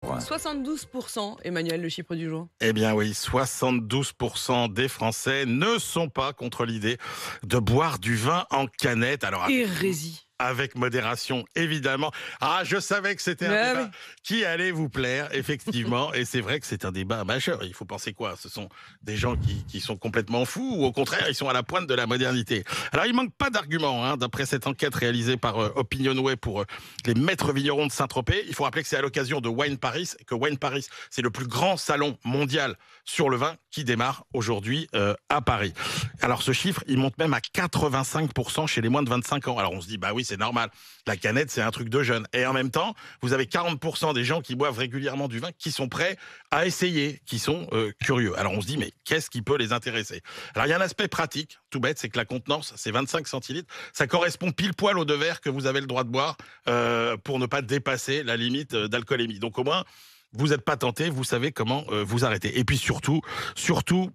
72%, Emmanuel, le chiffre du jour. Eh bien oui, 72% des Français ne sont pas contre l'idée de boire du vin en canette. Alors Hérésie. avec modération, évidemment. Ah, je savais que c'était un débat qui allait vous plaire, effectivement. Et c'est vrai que c'est un débat majeur. Il faut penser quoi? Ce sont des gens qui sont complètement fous ou au contraire, ils sont à la pointe de la modernité. Alors, il manque pas d'arguments, d'après cette enquête réalisée par Opinionway pour les maîtres vignerons de Saint-Tropez. Il faut rappeler que c'est à l'occasion de Wine Paris, et que Wine Paris, c'est le plus grand salon mondial sur le vin qui démarre aujourd'hui à Paris. Alors, ce chiffre, il monte même à 85% chez les moins de 25 ans. Alors, on se dit, bah oui, c'est normal. La canette, c'est un truc de jeune. Et en même temps, vous avez 40% des gens qui boivent régulièrement du vin qui sont prêts à essayer, qui sont curieux. Alors on se dit, mais qu'est-ce qui peut les intéresser? Alors il y a un aspect pratique, tout bête, c'est que la contenance, c'est 25 centilitres. Ça correspond pile poil aux 2 verres que vous avez le droit de boire pour ne pas dépasser la limite d'alcoolémie. Donc au moins, vous n'êtes pas tenté, vous savez comment vous arrêter. Et puis surtout,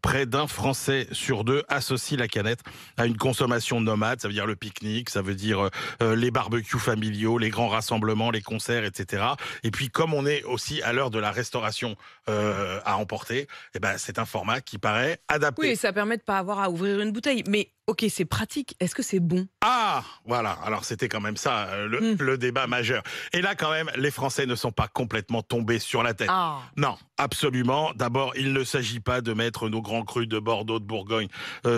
près d'un Français sur 2 associe la canette à une consommation nomade. Ça veut dire le pique-nique, ça veut dire les barbecues familiaux, les grands rassemblements, les concerts, etc. Et puis comme on est aussi à l'heure de la restauration à emporter, eh ben, c'est un format qui paraît adapté. Oui, et ça permet de ne pas avoir à ouvrir une bouteille. Mais ok, c'est pratique. Est-ce que c'est bon? Ah, voilà. Alors, c'était quand même ça, le débat majeur. Et là, quand même, les Français ne sont pas complètement tombés sur la tête. Ah. Non, absolument. D'abord, il ne s'agit pas de mettre nos grands crus de Bordeaux, de Bourgogne,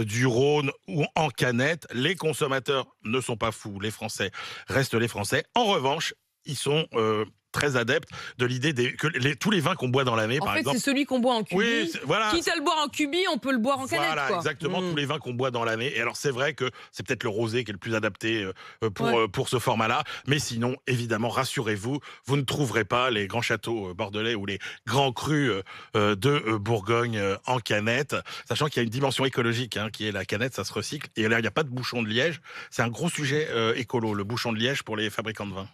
du Rhône ou en canette. Les consommateurs ne sont pas fous. Les Français restent les Français. En revanche, ils sont très adeptes de l'idée que tous les vins qu'on boit dans l'année, par exemple. En fait, c'est celui qu'on boit en cubi. Oui, voilà. Quitte à le boire en cubi, on peut le boire en canette. Voilà, quoi. exactement, tous les vins qu'on boit dans l'année. Et alors, c'est vrai que c'est peut-être le rosé qui est le plus adapté pour ce format-là. Mais sinon, évidemment, rassurez-vous, vous ne trouverez pas les grands châteaux bordelais ou les grands crus de Bourgogne en canette. Sachant qu'il y a une dimension écologique, qui est la canette, ça se recycle. Et là, il n'y a pas de bouchon de liège. C'est un gros sujet écolo, le bouchon de liège pour les fabricants de vin.